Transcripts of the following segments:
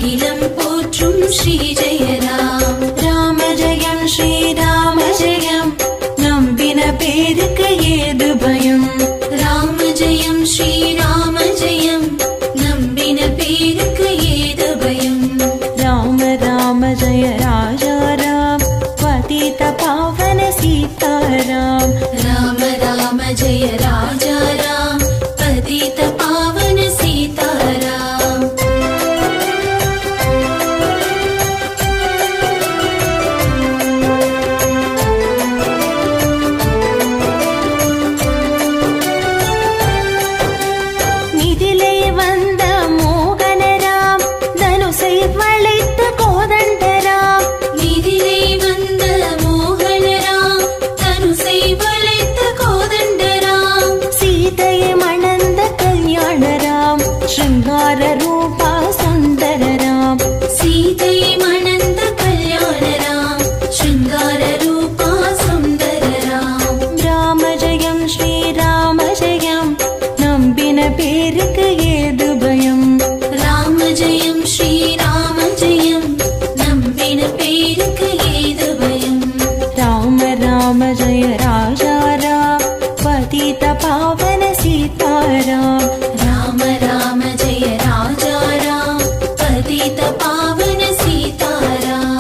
அகிலம் போற்றும் ஸ்ரீ ஜெய ராம். ராம ஜெயம் ஸ்ரீராம ஜெயம், நம்பின பேருக்கு ஏது பயம். ராம ஜெயம் ஸ்ரீராம ஜெயம், நம்பின பேருக்கு ஏது பயம். ராம ராம ஜெய ராஜா ராம், பதித பாவன சீதாராம். ராம ராம ஜெய ராஜா ராம், பதித பாவன சீதாராம். மிதிலை வந்த மோகனராம், தனுசை வளைத்த கோதண்டராம். மிதிலை வந்த மோகனராம், தனுசை வளைத்த கோதண்டராம். சீதையை மணந்த கல்யாணராம், ஸ்ருங்கார ரூபா சுந்தரராம். சீதையை மணந்த கல்யாணராம், ஸ்ருங்கார ரூபா சுந்தரராம். ராம ஜெயம் ஸ்ரீராம ஜெயம், நம்பின பேருக்கு ஏது பயம். ராம ஜெயம் ஸ்ரீராம ஜெயம், நம்பின பேருக்கு ஏது பயம். ராம ராம ஜெய ராஜா ராம், பதித பாவன சீதாராம். ராம ராம ஜெய ராஜா ராம், பதித பாவன சீதாராம்.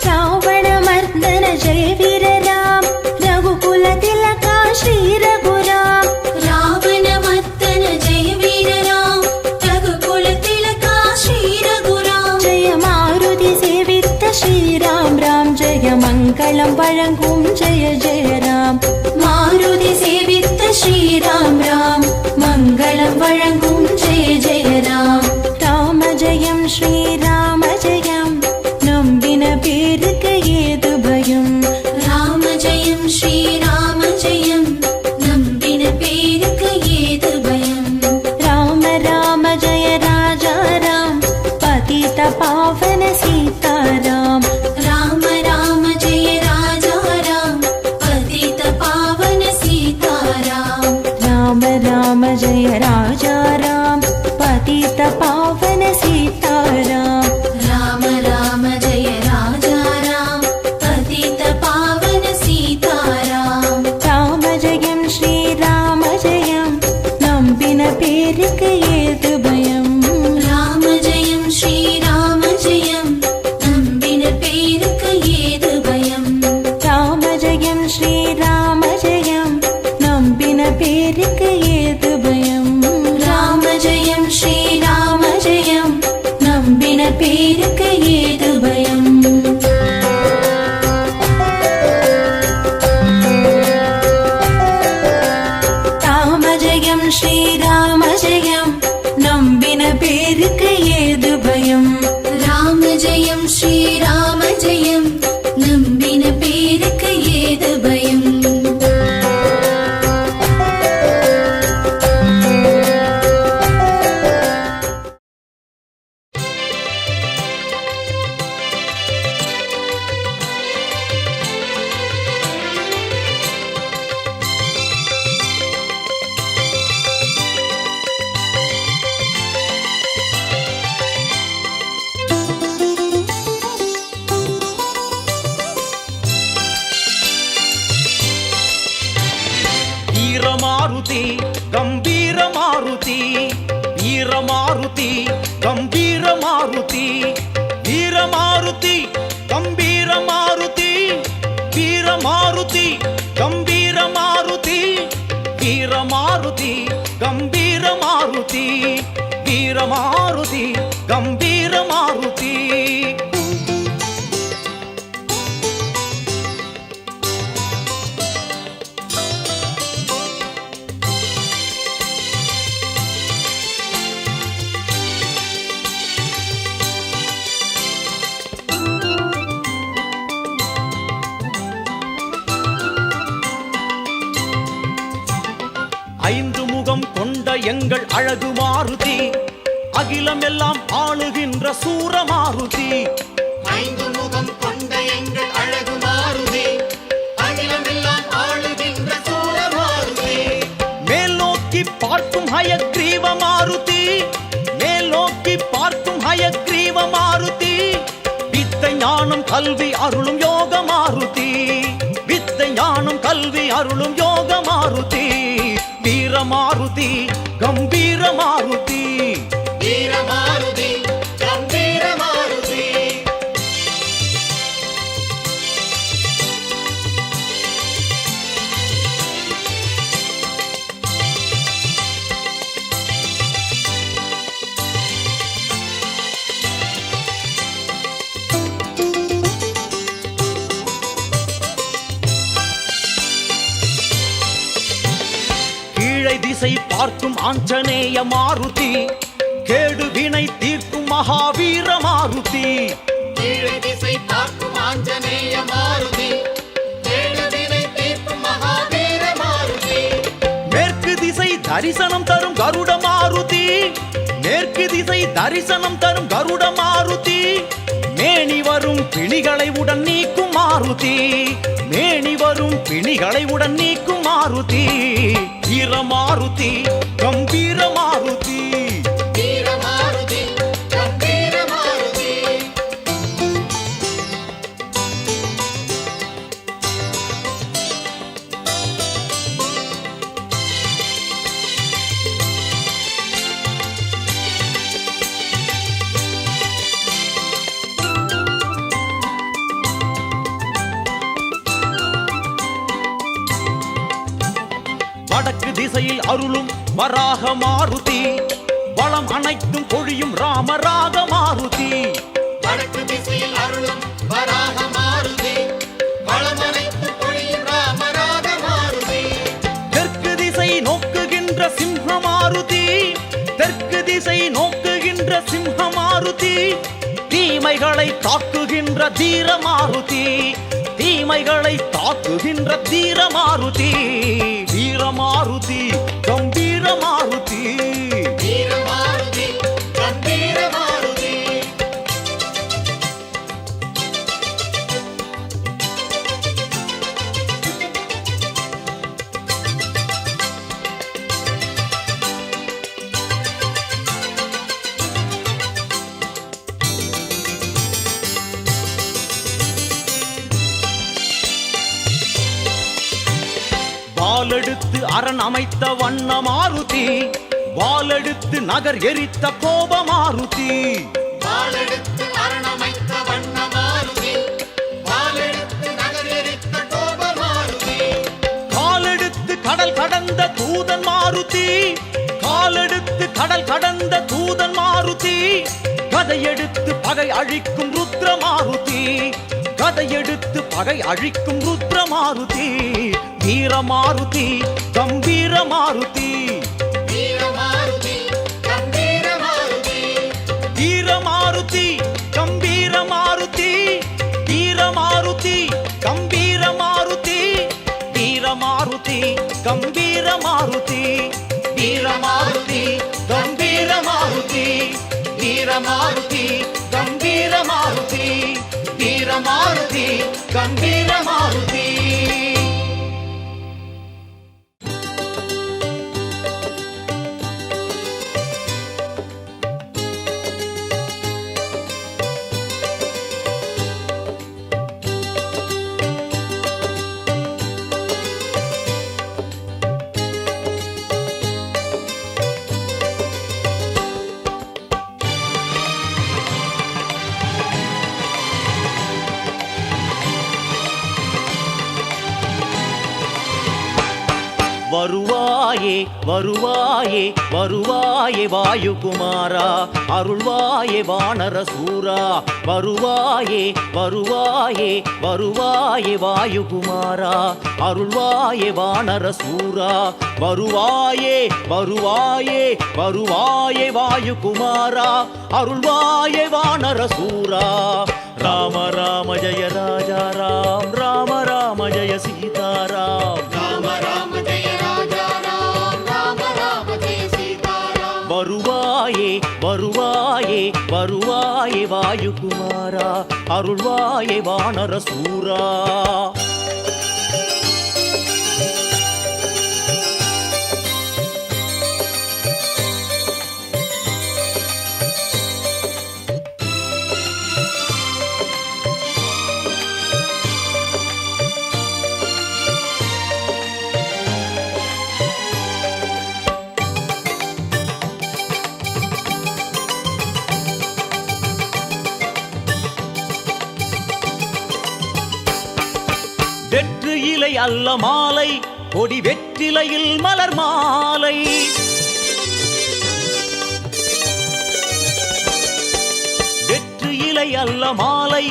ராவண மர்தன ஜெய வீர ராம், ரகுகுல திலகா ஸ்ரீ ரகுராம். ராவண மர்தன ஜெய வீர ராம், ரகுகுல திலகா ஸ்ரீ ரகுராம். ஜெய மாருதி சேவித்த ஸ்ரீராம் ராம், ஜெய மங்களம் வழங்கும் ஜெய ஜெய ராம். மாருதி சேவித்த ஸ்ரீராம் ராம், மங்களம் வழங்கும் ஜெய ஜெய ராம். ராம ஜெயம் ஸ்ரீராம ஜெயம், நம்பின பேருக்கு ஏது பயம். ராம ஜெயம் ஸ்ரீராம ஜெயம், நம்பின பேருக்கு ஏது பயம். ராம ராம ஜெய ராஜா ராம், பதித பாவன சீதாராம். ராம ராம ஜெய ராஜா ராம், பதித பாவன சீதாராம். ராம ராம ஜெய ராஜா ராம், பதித பாவன சீதாராம். ராம ராம ஜெய ராஜா ராம், பதித பாவன சீதாராம். ராம ஜெயம் ஸ்ரீராம ஜெயம், நம்பின பேருக்கு ஏது பயம். ராம ஜெயம் ஸ்ரீராம ஜெயம், நம்பின பேருக்கு ஏது பயம். ராம ஜெயம் ஸ்ரீராம ஜெயம், நம்பின பேருக்கு ஏது பயம். ராம ஜெயம் ஸ்ரீராம ஜெயம், நம்பின பேருக்கு ஏது பயம். ராம ஜெயம் ஸ்ரீராம ஜெயம், நம்பின பேருக்கு ஏது பயம். ராம ஜெயம் ஸ்ரீராம ஜெயம், நம்பின பேருக்கு ஏது பயம். வீரமாருதி கம்பீர மாருதி, வீரமாருதி கம்பீர மாருதி, வீரமாருதி கம்பீர மாருதி, வீரமாருதி கம்பீர மாருதி, வீரமாருதி கம்பீர மாருதி, வீரமாருதி கம்பீர மாருதி. ஐந்து முகம் கொண்ட எங்கள் அழகு மாருதி, அகிலம் எல்லாம் ஆளுகின்ற சூர மாருதி. ஐந்து முகம் ஹயக்ரீவ மாருதி, மேல் நோக்கி பார்க்கும் ஹயக்ரீவ மாருதி, வித்தை ஞானம் கல்வி அருளும் யோக மாருதி, வித்தை ஞானம் கல்வி அருளும் யோக மாருதி, வீர மாருதி கம்பீர மாருதி, வீர மாருதி கம்பீர மாருதி. கீழை திசை பார்க்கும் ஆஞ்சநேய மாருதி, கேடு வினை தீர்க்கும் மகாவீர மாருதி, கீழை திசை பார்க்கும் ஆஞ்சநேய மாருதி, கேடு வினை தீர்க்கும் மகாவீர மாருதி. மேற்கு திசை தரிசனம் தரும் கருட மாருதி, மேற்கு திசை தரிசனம் தரும் கருட மாருதி, மேனி வரும் பிணிகளை உடன் நீக்கும் மாருதி, மேனி வரும் பிணிகளை உடன் நீக்கும் மாருதி, வீர மாருதி கம்பீர மாருதி, வீர மாருதி கம்பீர மாருதி. வடக்கு திசையில் அருளும் வராக மாருதி, வளம் அனைத்தும் பொழியும் ராமராக மாருதி, வடக்கு திசையில் அருளும் வராக மாருதி, வளமனைத்து பொழியும் ராமராக மாருதி. தெற்கு திசை நோக்குகின்ற சிம்ஹ மாருதி, தெற்கு திசை நோக்குகின்ற சிம்ஹ மாருதி, தீமைகளை தாக்குகின்ற தீர மாருதி, தீமைகளை தாக்குகின்ற தீர மாருதி, வீர மாருதி கம்பீர மாருதி, வீர மாருதி கம்பீர மாருதி. வாளெடுத்து அரண் அமைத்த வண்ண மாருதி, வாளெடுத்து நகர் எரித்த கோப மாருதி, வாளெடுத்து அரணமைத்த வண்ண மாருதி, வாளெடுத்து நகர் எரித்த கோப மாருதி. காலெடுத்து கடல் கடந்த தூதன் மாருதி, காலெடுத்து கடல் கடந்த தூதன் மாருதி, கதையெடுத்து பகை அழிக்கும் ருத்ர மாருதி, கதையெடுத்து பகை அழிக்கும் ருத்ர மாருதி, வீர மாருதி கம்பீர மாருதி, வீர மாருதி கம்பீர மாருதி. வீர மாருதி கம்பீர மாருதி, வீர மாருதி கம்பீர மாருதி, வீர மாருதி கம்பீர மாருதி, வீர மாருதி கம்பீர மாருதி, வீர மாருதி கம்பீர மாருதி, வீர மாருதி கம்பீர மாருதி. வருவாயே வருவாயே வருவாயே வாயுகுமாரா, அருள்வாயே வானர சூரா, வருவாயே வருவாயே வருவாயே வாயுகுமாரா, அருள்வாயே வானர சூரா, வருவாயே வருவாயே வருவாயே வாயுகுமாரா, அருள்வாயே வானர சூரா. ராம ராம ஜெய ராஜா ராம், ராம ராம ஜெய சீதாராம், ராம ராம ஜெய ராஜா ராம், ராம ராம ஜெய சீதாராம். வருவாயே வருவாயே வருவாயே வாயுகுமாரா, அருள்வாயே வானர சூரா. வெற்று இலை அல்ல மாலை, கொடி வெற்றிலையில் மலர் மாலை. வெற்று இலை அல்ல மாலை,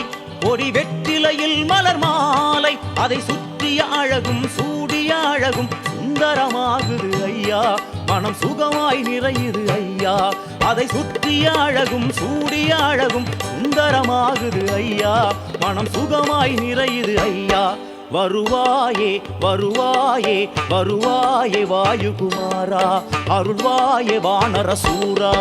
கொடி வெற்றிலையில் மலர் மாலை. அதை சுற்றிய அழகும் சூடிய அழகும் சுந்தரமாகுது ஐயா, மனம் சுகமாய் நிறையுது ஐயா. அதை சுற்றிய அழகும் சூடிய அழகும் சுந்தரமாகுது ஐயா, மனம் சுகமாய் நிறையுது ஐயா. வருவாயே வருவாயே வருவாயே வாயுகுமாரா, அருள்வாயே வானரசூரா.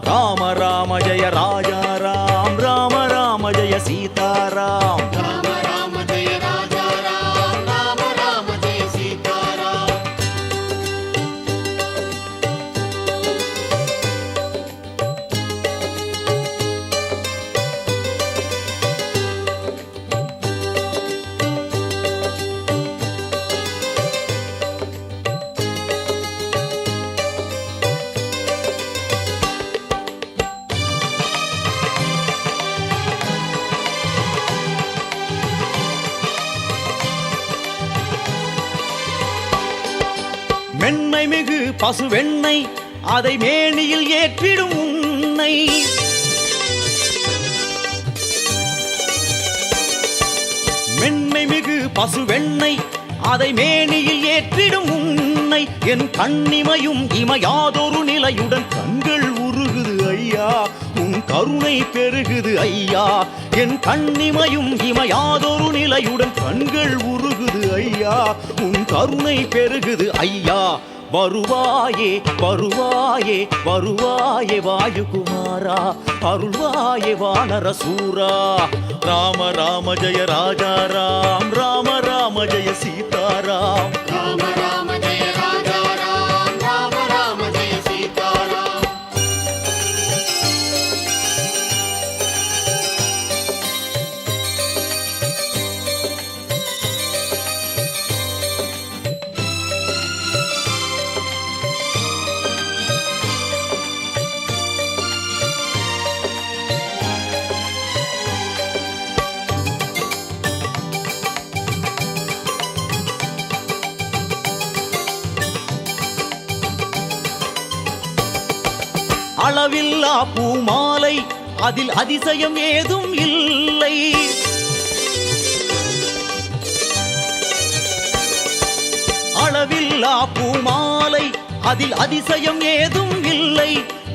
ராம ராம ஜெய ராஜா ராம், ராம ராம ஜெய சீதாராம். ராம ராம ஜெய ராஜா ராம், ராம ராம ஜெய சீதாராம். மென்மை மிகு பசுவெண்ணெய் அதை மேனியில் ஏற்றிடும் உன்னை. மென்மை மிகு பசுவெண்ணெய் அதை மேனியில் ஏற்றிடும் உன்னை. என் கண்ணிமையும் இமையாதொரு நிலையுடன் கண்கள் உருகுது ஐயா, உன் கருணை பெருகுது ஐயா. என் கண்ணிமையும் இமையாதொரு நிலையுடன் கண்கள் உருகுது ஐயா, உன் கருணை பெருகுது ஐயா. வருவாயே வருவாயே வருவாயே வாயுகுமாரா, அருள்வாயே வானரசூரா. ராம ராம ஜெய ராஜா ராம், ராம ராம ஜெய சீதாராம். ராம ராம ஜெய ராஜா ராம், ராம ராம ஜெய சீதாராம். அளவில்லா பூமாலை அதில் அதிசயம் ஏதும் இல்லை. அளவில்லா பூமாலை அதில் அதிசயம் ஏதும் இல்லை.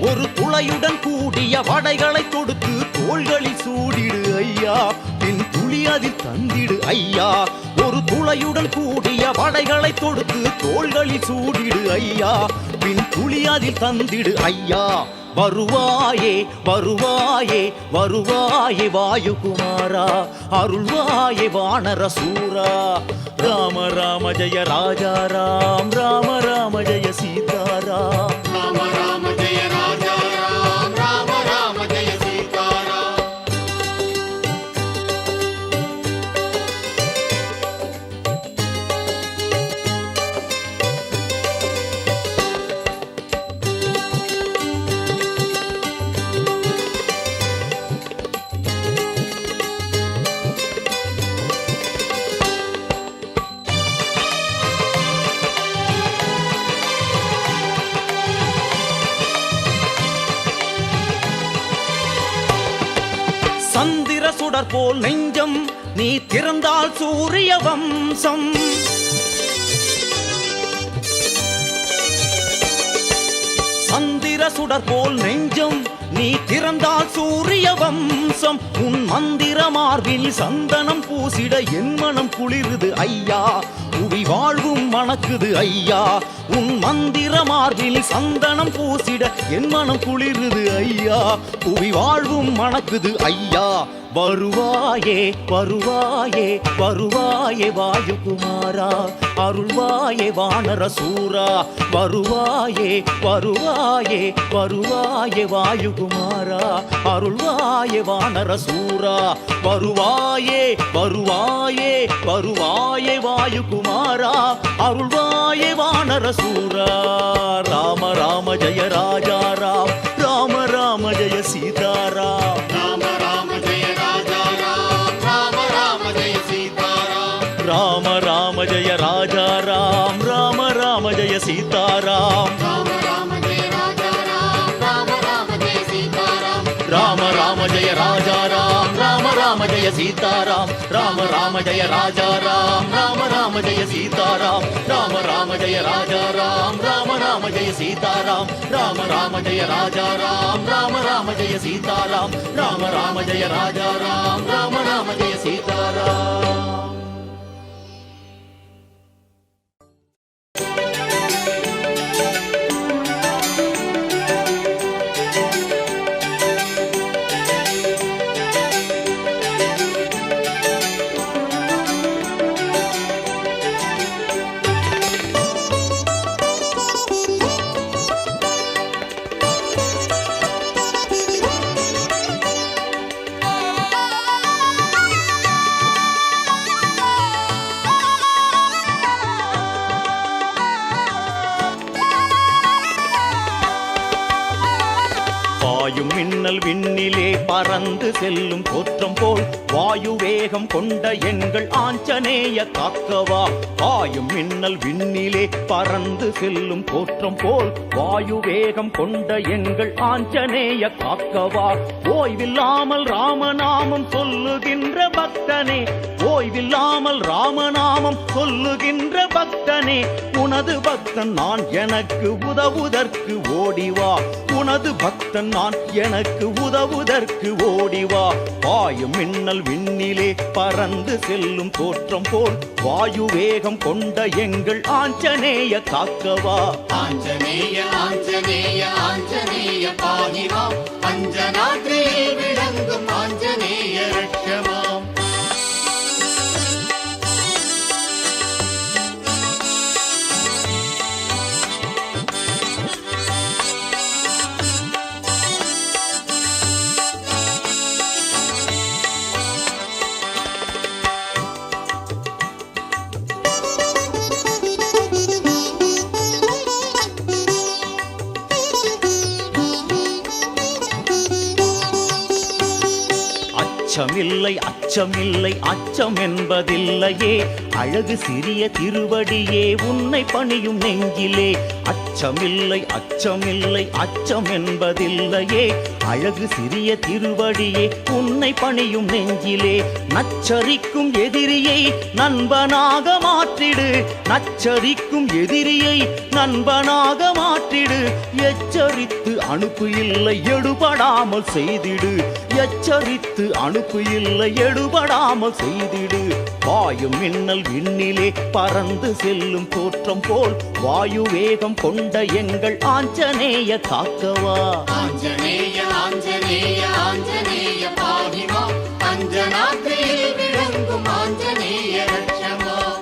ஒரு துளையுடன் கூடிய வடைகளை தொடுத்து தோள்களில் சூடிடு ஐயா, பின் துளி அதில் தந்திடு ஐயா. ஒரு துளையுடன் கூடிய வடைகளை தொடுத்து தோள்களில் சூடிடு ஐயா, பின் துளி அதில் தந்திடு ஐயா. வருவாயே வருவாயே வருவாயே வாயுகுமாரா, அருள்வாயே வானரசூரா. ராம ராம ஜெய ராஜா ராம், ராம ராம ஜெய சீதாராம். ராம ராம ஜெய ராஜா ராம், ராம ராம ஜெய சீதாராம். சந்திர சுடர் போல் நெஞ்சம் நீ திறந்தால் சூரிய வம்சம். சந்திர சுடர் போல் நெஞ்சம் நீ திறந்தால் சூரிய வம்சம். உன் மந்திர மார்பில் சந்தனம் பூசிட என் மனம் குளிருது ஐயா, புவி வாழ்வும் மணக்குது ஐயா. உன் மந்திர மார்பில் சந்தனம் பூசிட என் மனம் குளிருது ஐயா, புவி வாழ்வும் மணக்குது ஐயா. வருவாயே வருவாயே வருவாயே வாயுகுமாரா, அருள்வாயே வானரசூரா. வருவாயே வருவாயே வருவாயே வாயுகுமாரா, அருள்வாயே வானரசூரா. வருவாயே வருவாயே வருவாயே வாயுகுமாரா, அருள்வாயே வானரசூரா. ராம ராம ஜெய ராஜா ராம், ராம ராம ஜெய சீதாராம். ராம ராம ஜெய ராஜா ராம், ராம ராம ஜெய சீதாராம். ராம சீதாராம் ராம ராம ஜெய ராஜா ராம் ராம ராம ஜெய சீதாராம் ராம ராம ஜெய ராஜா ராம் ராம ராம ஜெய சீதாராம் ராம ராம ஜெய ராஜா ராம் ராம ராம ஜெய சீதாராம் ராம ராம ஜெய ராஜா ராம் ராம ராம ஜெய சீதாராம். பாயும் மின்னல் விண்ணிலே பறந்து செல்லும் தோற்றம் போல் வாயு வேகம் கொண்ட எங்கள் ஆஞ்சநேய காக்கவா. பாயும் மின்னல் விண்ணிலே பறந்து செல்லும் தோற்றம் போல் வாயு வேகம் கொண்ட எங்கள் ஆஞ்சநேய காக்கவா. ஓய்வில்லாமல் ராமநாமம் சொல்லுகின்ற பக்தனே, ஓய்வில்லாமல் ராமநாமம் சொல்லுகின்ற பக்தனே, உனது பக்தன் நான் எனக்கு உதவுதற்கு ஓடிவா. உனது பக்தன் நான் எனக்கு உதவுதற்கு ஓடிவா. பாயும் மின்னல் விண்ணிலே பறந்து செல்லும் தோற்றம் போல் வாயு வேகம் கொண்ட எங்கள் ஆஞ்சநேய காக்கவா. ஆஞ்சநேய ஆஞ்சநேய ஆஞ்சநேய பாகிமா, அஞ்சனாத்ரியில் விளங்கும் ஆஞ்சநேய ரட்சமாம். அச்சமில்லை அச்சமில்லை அச்சம் என்பதில்லையே, அழகு சிறிய திருவடியே உன்னை பணியும் நெஞ்சிலே. அச்சமில்லை அச்சமில்லை அச்சம் என்பதில்லையே, அழகு சிறிய திருவடியே உன்னை பணியும் நெஞ்சிலே. நச்சரிக்கும் எதிரியை நண்பனாக மாற்றிடு, நச்சரிக்கும் எதிரியை நண்பனாக மாற்றிடு. எச்சரித்து அனுப்பு இல்லை எடுபடாமல் செய்திடு, எச்சரித்து அனுப்பு இல்லை எடுபடாமல் செய்திடு. பாயும் மின்னல் விண்ணிலே பறந்து செல்லும் தோற்றம் போல் வாயு வேகம் கொண்ட எங்கள் ஆஞ்சநேய காக்கவா. ஆஞ்சநேய ஆஞ்சநேய ஆஞ்சநேய பாகிமா, அஞ்சனாத்ரியில் விளங்கும் ஆஞ்சநேய ரட்சமாம்.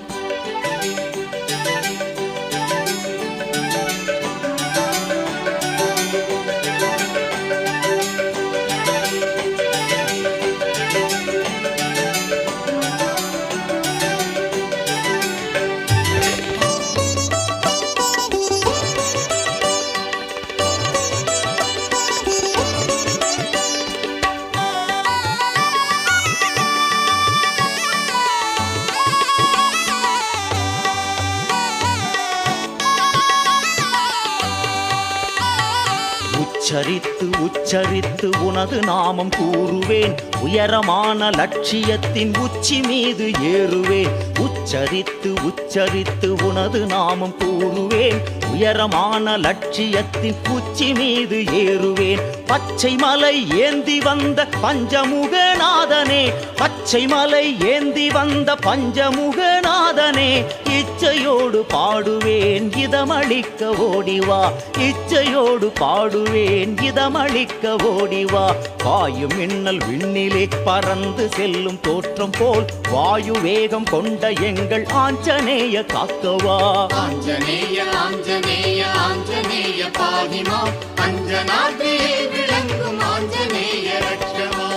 உச்சரித்து உச்சரித்து உனது நாமம் கூறுவேன், உயரமான லட்சியத்தின் உச்சி மீது ஏறுவேன். உச்சரித்து உச்சரித்து உனது நாமம் கூறுவேன், உயரமான லட்சியத்தின் உச்சி மீது ஏறுவேன். பச்சை மலை ஏந்தி வந்த பஞ்சமுகநாதனே, பச்சை மலை ஏந்தி வந்த பஞ்சமுகநாதனே, இச்சையோடு பாடுவேன் இதமளிக்க ஓடிவா. இச்சையோடு பாடுவேன் இதமளிக்க ஓடிவா. பாயும் மின்னல் விண்ணிலே பறந்து செல்லும் தோற்றம் போல் வாயு வேகம் கொண்ட எங்கள் ஆஞ்சநேய காக்கவா. ஆஞ்சநேய ஆஞ்சநேய ஆஞ்சநேய பாகிமா, அஞ்சனாத்ரியில் விளங்கும் ஆஞ்சநேய ரட்சமாம்.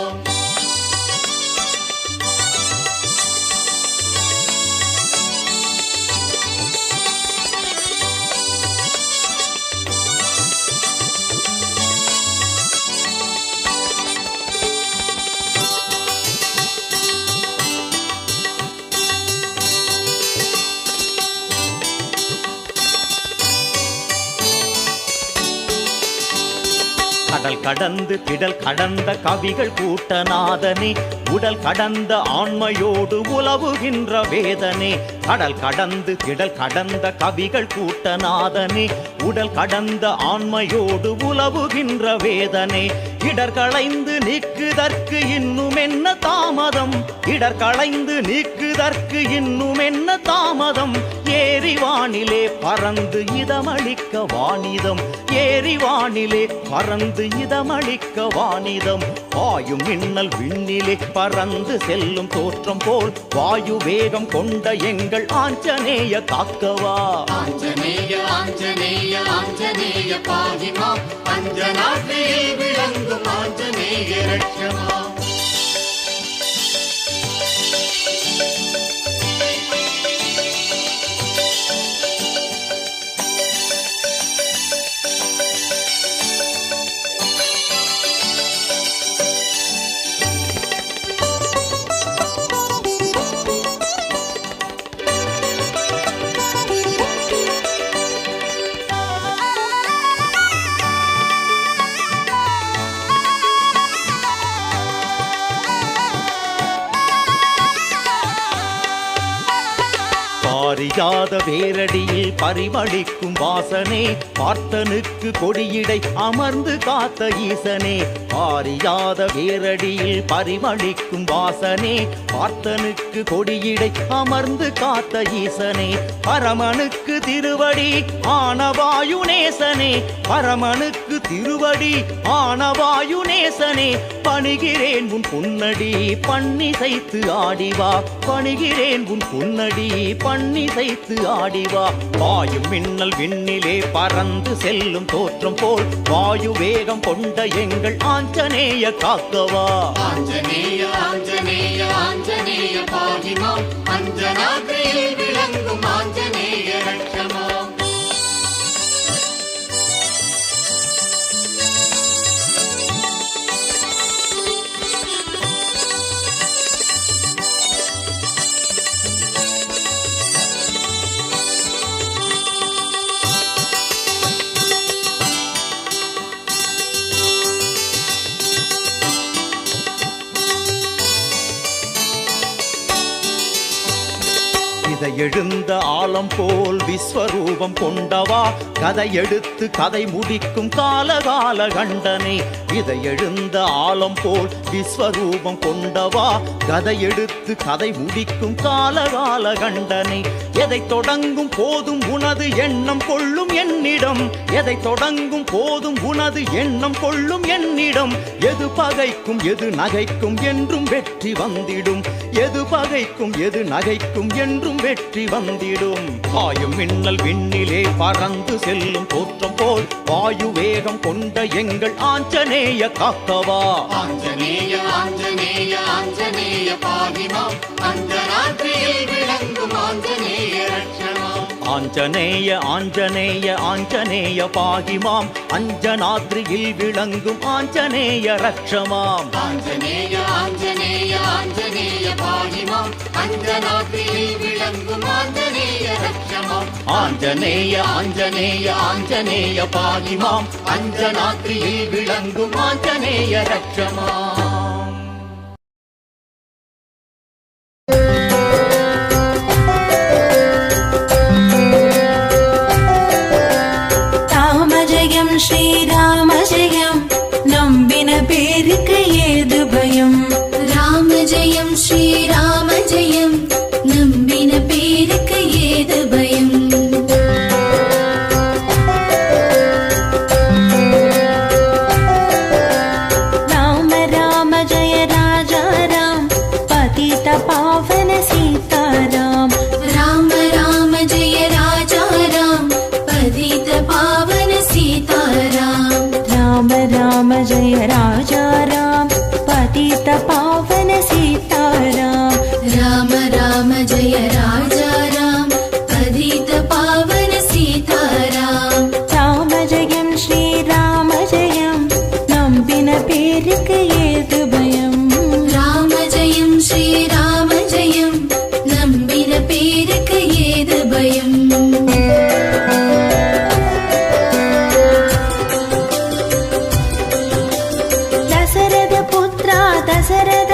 கடல் கடந்து திடல் கடந்த கவிகள் கூட்டநாதனே, உடல் கடந்த ஆண்மையோடு உலவுகின்ற வேதனே, கடல் கடந்து திடல் கடந்த கவிகள் கூட்டநாதனே, உடல் கடந்த ஆண்மையோடு உலவுகின்ற வேதனே, இடர் களைந்து நீக்குதற்கு இன்னும் என்ன தாமதம், இடர் களைந்து நீக்குதற்கு இன்னும் என்ன தாமதம், ஏறி வானிலே பறந்து இதமளிக்க வானிதம், ஏறி வானிலே பறந்து இதமளிக்க வானிதம், வாயும் மின்னல் விண்ணிலே பறந்து செல்லும் தோற்றம் போல் வாயு வேகம் கொண்ட எங்கள் ஆஞ்சநேய காக்கவா. ஆஞ்சநேய ஆஞ்சநேய ஆஞ்சநேய பாகிமா, அஞ்சனாத்ரியில் விளங்கும் ஆஞ்சநேய ரட்சமா. பாரிஜாத வேரடியில் பரிமளிக்கும் வாசனே, பார்த்தனுக்கு கொடியிடை அமர்ந்து காத்த ஈசனே, பாரிஜாத வேரடியில் பரிமளிக்கும் வாசனே, பார்த்தனுக்கு கொடியிடை அமர்ந்து காத்த ஈசனே, பரமனுக்கு திருவடி ஆனவாயுநேசனே, பரமனுக்கு திருவடி ஆனவாயுநேசனே, பணிகிறேன் உன் பொன்னடி பன்னிசைத்து ஆடிவா, பணிகிறேன் உன் பொன்னடி பன்னிசைத்து ஆடிவா, வாயும் மின்னல் விண்ணிலே பறந்து செல்லும் தோற்றம் போல் வாயு வேகம் கொண்ட எங்கள் ஆஞ்சநேய காக்கவா. ஆஞ்சநேய ஆஞ்சநேய ஆஞ்சநேய பாகிமா, அஞ்சனாத்ரியில் விளங்கும் ஆஞ்சநேய ரட்சமா. இதை எழுந்த ஆலம் போல் விஸ்வரூபம் கொண்டவா, கதை எடுத்து கதை முடிக்கும் காலகால கண்டனே, இதை எழுந்த ஆலம் போல் விஸ்வரூபம் கொண்டவா, கதை எடுத்து கதை முடிக்கும் காலகால கண்டனே, எதை தொடங்கும் போதும் உனது எண்ணம் கொள்ளும் என்னிடம், எதை தொடங்கும் போதும் உனது எண்ணம் கொள்ளும் என்னிடம், எது பகைக்கும் எது நகைக்கும் என்றும் வெற்றி வந்திடும், எது பகைக்கும் எது நகைக்கும் என்றும் வெற்றி வந்திடும், வாயும் மின்னல் விண்ணிலே பறந்து செல்லும் தோற்றம் போல் வாயு வேகம் கொண்ட எங்கள் ஆஞ்சநேய காக்கவா. ஆஞ்சநேய ஆஞ்சநேய ஆஞ்சநேய பாகிமா, அஞ்சனாத்ரியில் விளங்கும் ஆஞ்சநேய ரட்சமா. ஆஞ்சநேய ஆஞ்சநேய ஆஞ்சநேய பாகிமாம், அஞ்சனாத்ரியில் விளங்கும் ஆஞ்சநேய ரட்சமாம். ஆஞ்சநேய ஆஞ்சநேய ஆஞ்சநேய பாகிமா, அஞ்சனாத்ரியில் விளங்கும் ஆஞ்சநேய ரட்சமா. ஆஞ்சநேய ஆஞ்சநேய ஆஞ்சநேய பாகிமாம், அஞ்சனாத்ரியில் விளங்கும் ஆஞ்சநேய ரட்சமாம். ஸ்ரீராம ஜெயம், நம்பின பேருக்கு ஏது பயம், ராம ஜெயம் ஸ்ரீராம ஜெயம், நம்பின பேருக்கு ஏது பயம். ராம ராம ஜெய ராஜா ராம், பதித பாவன சீதாராம், ராம ராம ஜெய ராஜா ராம், பதித பாவன सीताराम, राम राम जय राजा राम, पतित पावन सीताराम, राम राम जय राजा राम, पतित पावन सीताराम. राम जयम श्री राम जयम, नंबिन पेरुक्कु एदु भयम, राम जयम श्री राम जयम, नंबिन पेरुक्कु एदु भयम. दशरथ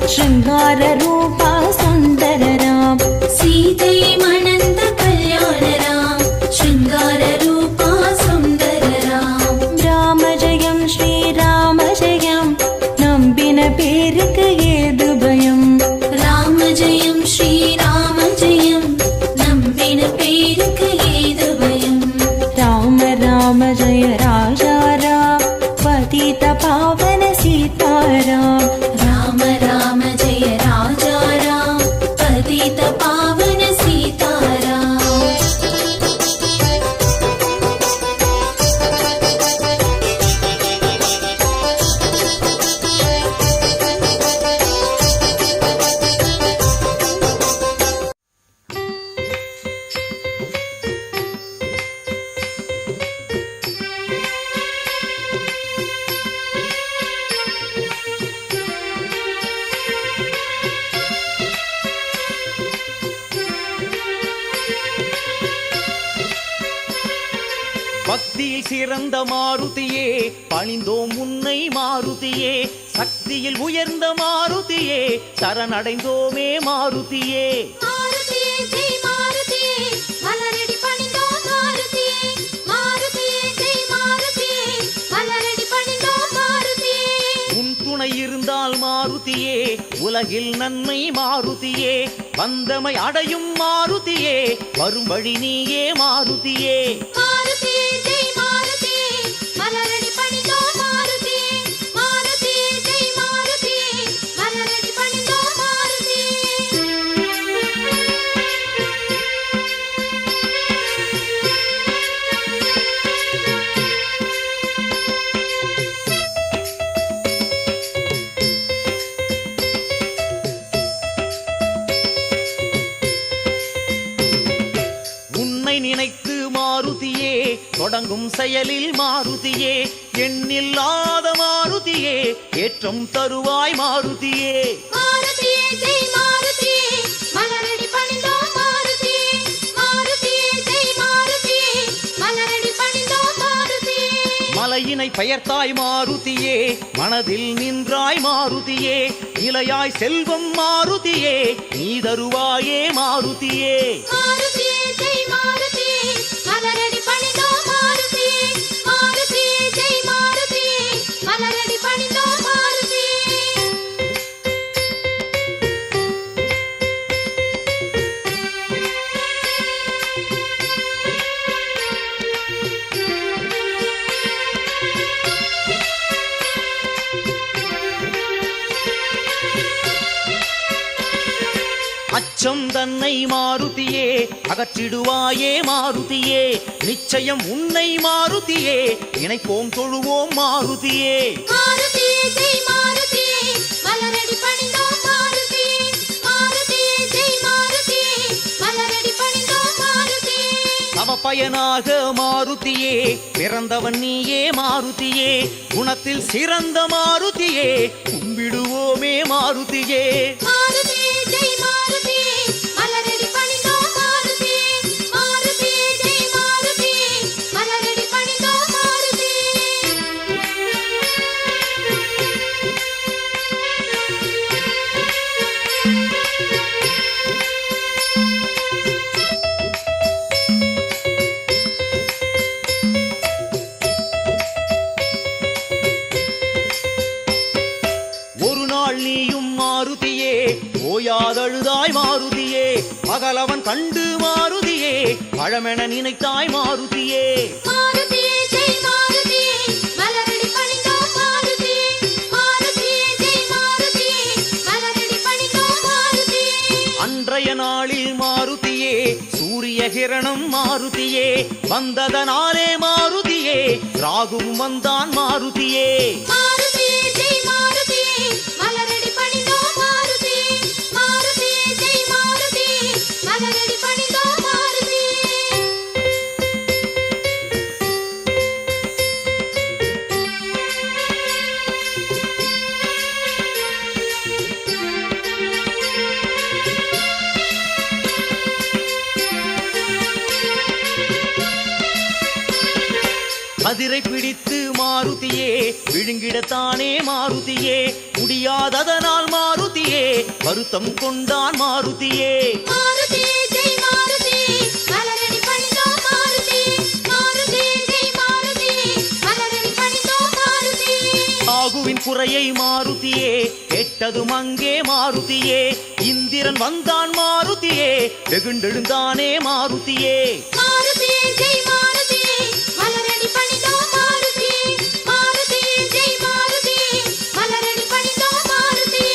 शृङ्गार रूपा सुन्दर राम सीतै मनन्द कल्याण राम शृङ्गार रूपा सुन्दर राम राम जयं श्रीराम जयं नम्बिन पेरुक्कु एदु भयं राम जयं श्रीराम जयं नम्बिन पेरुक्कु एदु भयं राम राम जय राजा राम पतित पावन सीताराम राम राम जय राजा राम पतित पावन सीताराम பக்தியில் சிறந்த மாருதியே பணிந்தோம் உன்னை மாருதியே சக்தியில் உயர்ந்த மாருதியே சரணடைந்தோமே மாருதியே மாருதியே ஜெய் மாருதியே மலரடி பணிந்தோம் மாருதியே மாருதியே ஜெய் மாருதியே மலரடி பணிந்தோம் மாருதியே உன் துணை இருந்தால் மாருதியே உலகில் நன்மை மாருதியே வந்தமை அடையும் மாருதியே வரும் வழி நீயே மாருதியே மாருதியே ஜெய் மாருதியே மலரடி பணிந்தோம் மாருதியே மாருதியே ஜெய் மாருதியே மலரடி பணிந்தோம் மாருதியே உன்னை நினைத்து மாருதியே தொடங்கும் செயலில் மாருதியே எண்ணில்லாத மாருதியே ஏற்றம் தருவாய் மாருதியே மாருதியே ஜெய் மாருதியே மலரடி பணிந்தோம் மாருதியே மாருதியே ஜெய் மாருதியே மலரடி பணிந்தோம் மாருதியே மலையினை பெயர்த்தாய் மாருதியே மனதில் நின்றாய் மாருதியே நிலையாய் செல்வம் மாருதியே நீ தருவாயே மாருதியே மாருதியே ஜெய் மாருதியே மலரடி பணிந்தோம் மாருதியே மாருதியே ஜெய் மாருதியே மலரடி பணிந்தோம் மாருதியே அச்சம் தன்னை மாருதியே அகற்றிடுவாயே மாருதியே நிச்சயம் உன்னை மாருதியே நினைப்போம் தொழுவோம் மாருதியே மாருதியே ஜெய் மாருதியே மலரடி பணிந்தோம் மாருதியே மாருதியே ஜெய் மாருதியே மலரடி பணிந்தோம் மாருதியே தவ பயனாக மாருதியே பிறந்தவன் நீயே மாருதியே குணத்தில் சிறந்த மாருதியே கும்பிடுவோமே மாருதியே மாருதியே ஜெய் மாருதியே மலரடி பணிந்தோம் மாருதியே மாருதியே ஜெய் மாருதியே மலரடி பணிந்தோம் மாருதியே ஒரு நாள் நீயும் மாருதியே ஓயாதழுதாய் மாருதியே பகலவன் கண்டு மாருதியே பழமென நினைத்தாய் மாருதியே மாருதியே ஜெய் மாருதியே மலரடி பணிந்தோம் மாருதியே மாருதியே ஜெய் மாருதியே மலரடி பணிந்தோம் மாருதியே அன்றைய நாளில் மாருதியே சூரிய கிரணம் மாருதியே வந்ததனாலே மாருதியே ராகுவும் வந்தான் மாருதியே மாருதியே ஜெய் மாருதியே மலரடி பணிந்தோம் மாருதியே மாருதியே ஜெய் மாருதியே மலரடி பணிந்தோம் மாருதியே கதிரை பிடித்து மாருதியே மாருதியே விழுங்கிடத்தானே மாருதியே முடியாததனால் மாருதியே வருத்தம் கொண்டான் மாருதியே மாருதி ஜெய் மாருதி மலரடி பணிந்தோம் மாருதி மாருதி ஜெய் மாருதி மலரடி பணிந்தோம் மாருதி ராகுவின் குறையை மாருதியே கேட்டதும் அங்கே மாருதியே இந்திரன் வந்தான் மாருதியே வெகுண்டெழுந்தானே மாருதியே மாருதி ஜெய் மாருதி மலரடி பணிந்தோம் மாருதி மாருதி ஜெய் மாருதி மலரடி பணிந்தோம் மாருதி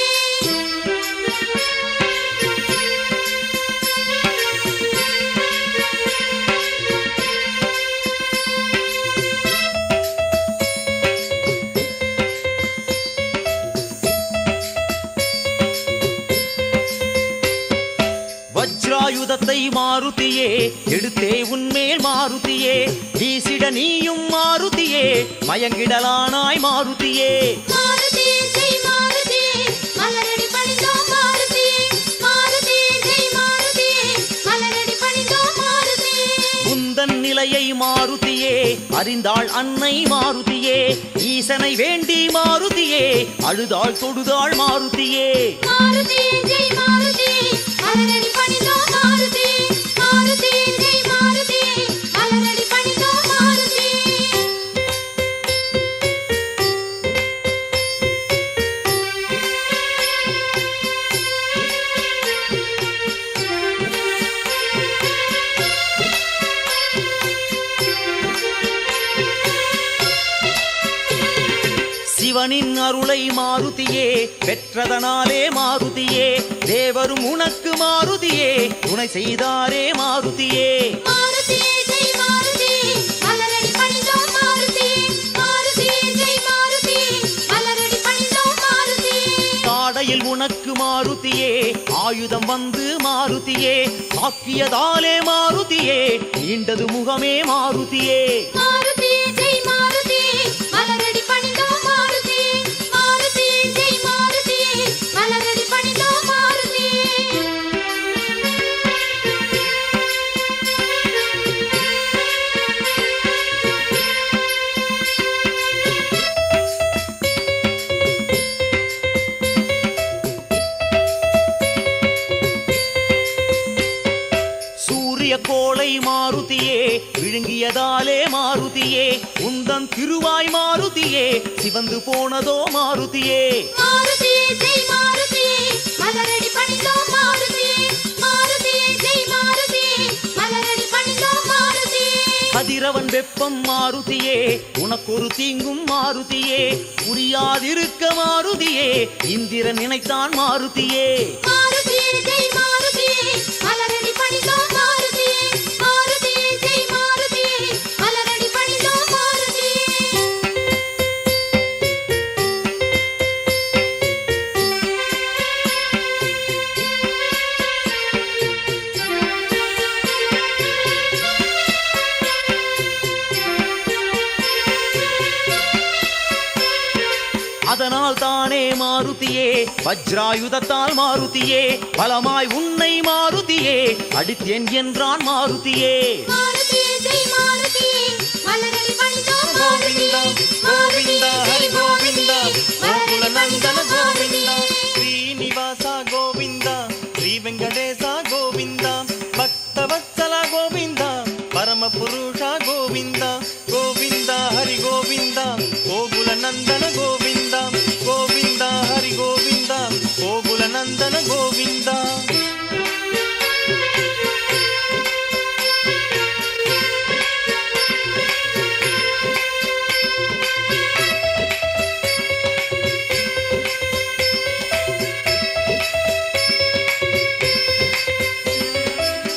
வஜ்ராயுதத்தை மாருதியே எடுத்தே உன்மேல் மாருதியே வீசிட நீயும் மாருதியே மயங்கிடலானாய் மாருதியே மாருதி ஜெய் மாருதி மலரடி பணிந்தோம் மாருதி மாருதி ஜெய் மாருதி மலரடி பணிந்தோம் மாருதி உந்தன் நிலையை மாருதியே அறிந்தாள் அன்னை மாருதியே ஈசனை வேண்டி மாருதியே அழுதாள் தொடுதாள் மாருதியே மாருதி ஜெய் மாருதி மலரடி பணிந்தோம் மாருதி மாருதி ஜெய் மாருதி மலரடி பணிந்தோம் மாருதி சிவனின் அருளை மாருதியே பெற்றதனாலே மாருதியே தேவரும் உனக்கு மாருதியே துணை செய்தாரே மாருதியே மாருதி ஜெய் மாருதி மலரடி பணிந்தோம் மாருதி மாருதி ஜெய் மாருதி மலரடி பணிந்தோம் மாருதி காடையில் உனக்கு மாருதியே ஆயுதம் வந்து மாருதியே தாக்கியதாலே மாருதியே நீண்டது முகமே மாருதியே மாருதி ஜெய் மாருதி மலரடி பணிந்தோம் மாருதி மாருதி ஜெய் மாருதி மலரடி பணிந்தோம் மாருதி சூரிய கோளை மாருதியே விழுங்கியதாலே மாருதியே உந்தன் திருவாய் மாருதியே சிவந்து போனதோ மாருதியே மாருதி ஜெய் மாருதி மலரடி பணிந்தோம் மாருதி மாருதி ஜெய் மாருதி மலரடி பணிந்தோம் மாருதி கதிரவன் வெப்பம் மாருதியே உனக்கொரு தீங்கும் மாருதியே புரியாதிருக்க மாருதியே இந்திரன் நினைத்தான் மாருதியே மாருதி ஜெய் மாருதி மலரடி பணிந்தோம் மாருதி மாருதி ஜெய் மாருதி மலரடி பணிந்தோம் மாருதி அதனால் தானே மாருதியே வஜ்ராயுதத்தால் மாருதியே பலமாய் உன்னை மாருதியே அடித்தேன் என்றான் மாருதியே மாருதி ஜெய் மாருதி மலரடி பணிந்தோம் மாருதி கோவிந்தா ஹரி கோவிந்தா கோகுல நந்தன கோவிந்தா ஸ்ரீனிவாச கோவிந்தா ஸ்ரீ வெங்கடேச கோவிந்தா பக்தவத்சல கோவிந்தா பரம புருஷ கோவிந்தா கோவிந்தா ஹரி கோவிந்தா கோகுல நந்தன கோவிந்தா கோவிந்தா ஹரி கோவிந்தா கோகுல நந்தன கோவிந்தா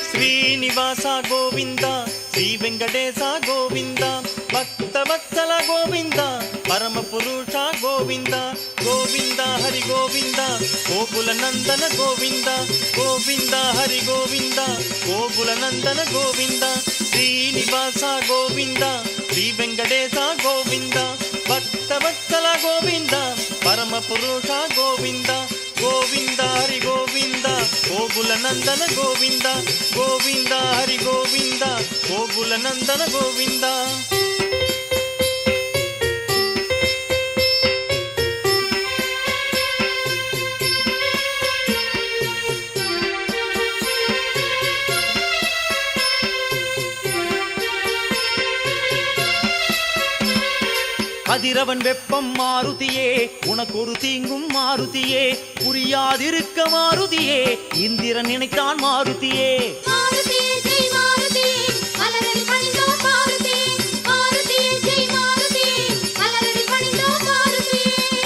ಶ್ರೀನಿವಾಸ ಗೋವಿಂದ ಶ್ರೀ ವೆಂಕಟೇಶ ಗೋವಿಂದ ಭಕ್ತವತ್ಸಲ ಗೋವಿಂದ ಪರಮ ಪುರುಷ ಗೋವಿಂದ ಗೋವಿಂದ ಹರಿ ಗೋವಿಂದ ಗೋಕುಲ ನಂದನ ಗೋವಿಂದ ಗೋವಿಂದ ಹರಿ ಗೋವಿಂದ ಗೋಕುಲ ನಂದನ ಗೋವಿಂದ ಶ್ರೀನಿವಾಸ ಗೋವಿಂದ ಶ್ರೀ ವೆಂಕಟೇಶ ಗೋವಿಂದ ಭಕ್ತವತ್ಸಲ ಗೋವಿಂದ ಪರಮ ಪುರುಷ ಗೋವಿಂದ ಗೋವಿಂದ ಹರಿ ಗೋವಿಂದ ಗೋಕುಲ ನಂದನ ಗೋವಿಂದ ಗೋವಿಂದ ಹರಿ ಗೋವಿಂದ ಗೋಕುಲ ನಂದನ ಗೋವಿಂದ கதிரவன் வெப்பம் மாருதியே உனக்கொரு தீங்கும் மாருதியே புரியாதிருக்க மாருதியே இந்திரன் நினைத்தான் மாருதியே மாருதி ஜெய் மாருதி மலரடி பணிந்தோம் மாருதி மாருதி ஜெய் மாருதி மலரடி பணிந்தோம் மாருதி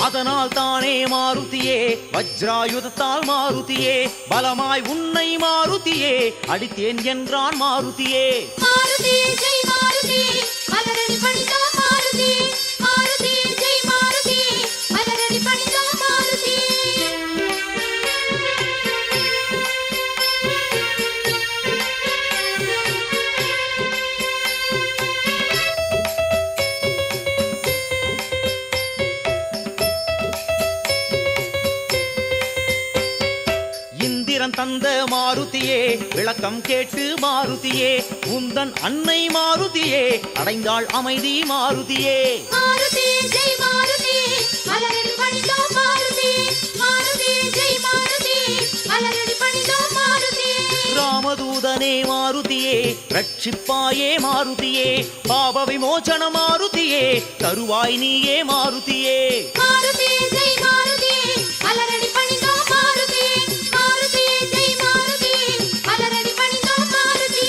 அதனால் தானே மாருதியே வஜ்ராயுதத்தால் மாருதியே பலமாய் உன்னை மாருதியே அடித்தேன் என்றான் மாருதியே மாருதி ஜெய் மாருதி மலரடி பணிந்தோம் மாருதி மாருதி ஜெய் மாருதி மலரடி பணிந்தோம் மாருதி இந்திரன் தந்த மாருதியே விளக்கம் கேட்டு மாருதியே உந்தன் அன்னை மாருதியே அடைந்தாள் அமைதி மாருதியே மாருதி ஜெய் மாருதி மலரடி பணிந்தோம் மாருதி மாருதி ஜெய் மாருதி மலரடி பணிந்தோம் மாருதி ராமதூதனே மாருதியே ரட்சிப்பாயே மாருதியே பாப விமோசன மாருதியே தருவாய் நீயே மாருதியே மாருதி ஜெய் மாருதி மலரடி பணிந்தோம் மாருதி மாருதி ஜெய் மாருதி மலரடி பணிந்தோம் மாருதி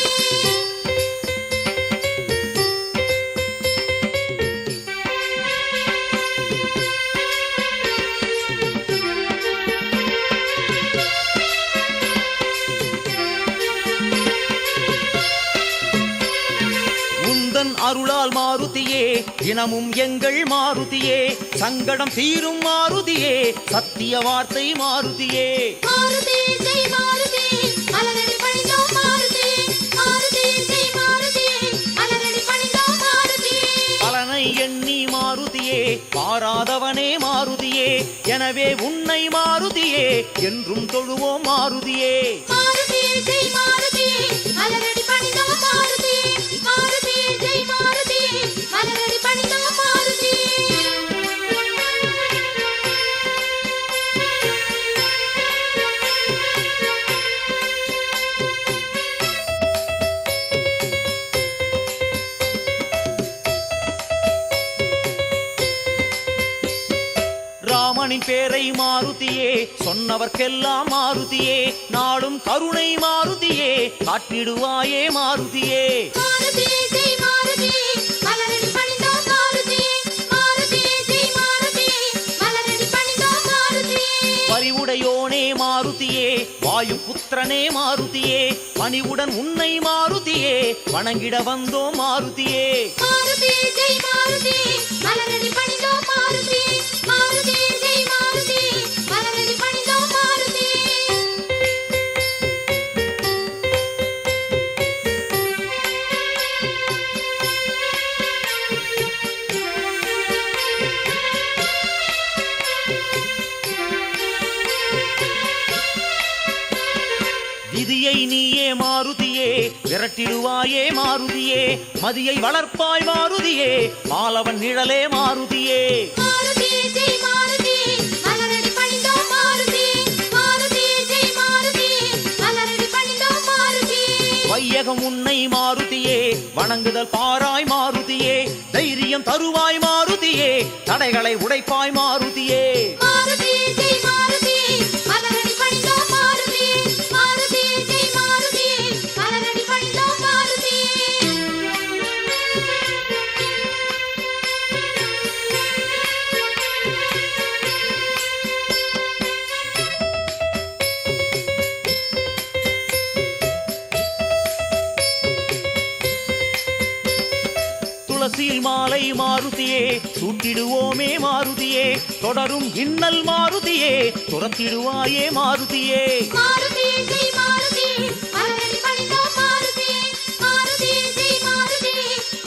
உந்தன் அருளால் மாருதியே தினமும் எங்கள் மாருதியே சங்கடம் தீரும் மாருதியே சத்திய வார்த்தை மாருதியே மாருதி ஜெய் மாருதி மலரடி பணிந்தோம் மாருதி மாருதி ஜெய் மாருதி மலரடி பணிந்தோம் மாருதி பலனை எண்ணி மாருதியே பாராதவனே மாருதியே எனவே உன்னை மாருதியே என்றும் தொழுவோம் மாருதியே மாருதி ஜெய் மாருதி மலரடி பணிந்தோம் மாருதி மாருதி ஜெய் மாருதி மலரடி பணிந்தோம் மாருதி ராமனின் பேரை மாருதியே சொன்னவர்க்கெல்லாம் மாருதியே நாடும் கருணை மாருதியே காட்டிடுவாயே மாருதியே மாருதி ஜெய் மாருதி மலரடி பணிந்தோம் மாருதி மாருதி ஜெய் மாருதி மலரடி பணிந்தோம் மாருதி பரிவுடையோனே மாருதியே வாயு புத்திரனே மாருதியே பணிவுடன் உன்னை மாருதியே வணங்கிட வந்தோம் மாருதியே மாருதி ஜெய் மாருதி மலரடி பணிந்தோம் மாருதி மாருதி ஜெய் மாருதி மலரடி பணிந்தோம் மாருதி விதியை நீயே மாருதியே விரட்டிடுவாயே மாருதியே மதியை வளர்ப்பாய் மாருதியே மாலவன் நிழலே மாருதியே மாருதி ஜெய் மாருதி மலரடி பணிந்தோம் மாருதி மாருதி ஜெய் மாருதி மலரடி பணிந்தோம் மாருதி வையகம் உன்னை மாருதியே வணங்குதல் பாராய் மாருதியே தைரியம் தருவாய் மாருதியே தடைகளை உடைப்பாய் மாருதியே மாருதி ஜெய் மாருதி மலரடி பணிந்தோம் மாருதி மாருதி ஜெய் மாருதி மலரடி பணிந்தோம் மாருதி துளசியில் மாலை மாருதியே சூட்டிடுவோமே மாருதியே தொடரும் இன்னல் மாருதியே துரத்திடுவாயே மாருதியே மாருதி ஜெய் மாருதி மலரடி பணிந்தோம் மாருதி மாருதி ஜெய் மாருதி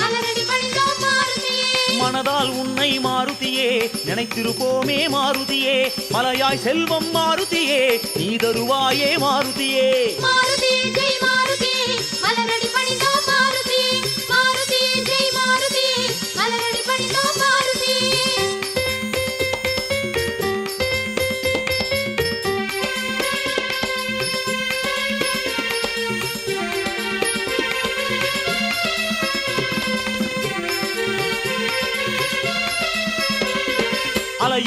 மலரடி பணிந்தோம் மாருதி மனதால் உன்னை மாருதியே நினைத்திருப்போமே மாருதியே மலையாய் செல்வம் மாருதியே நீ தருவாயே மாருதியே மாருதி ஜெய் மாருதி மலரடி பணிந்தோம் மாருதி மாருதி ஜெய் மாருதி மலரடி பணிந்தோம் மாருதி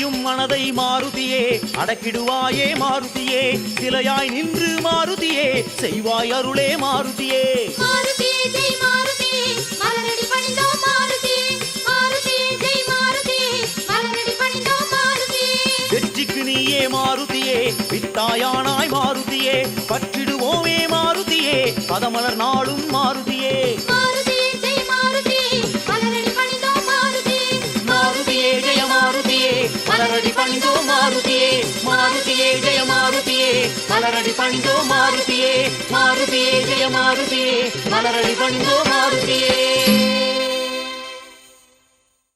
அலையும் மனதை மாருதியே அடக்கிடுவாயே மாருதியே சிலையாய் நின்று மாருதியே செய்வாய் அருளே மாருதியே மாருதியே ஜெய் மாருதியே மலரடி பணிந்தோம் மாருதியே மாருதியே ஜெய் மாருதியே மலரடி பணிந்தோம் மாருதியே வெற்றிக்கு நீயே மாருதியே வித்தாயானாய் மாருதியே பற்றிடுவோமே மாருதியே பதமலர் நாளும் மாருதியே மாருதியே ஜெய் மாருதியே மலரடி பணிந்தோம் மாருதியே மாருதியே ஜெய மாருதியே மலரடி பணிந்தோ மாருதியே மாருதியே ஜெய மாருதியே மலரடி பணிந்தோ மாருதியே மாருதியே ஜெய மாருதியே மலரடி பணிந்தோ மாருதியே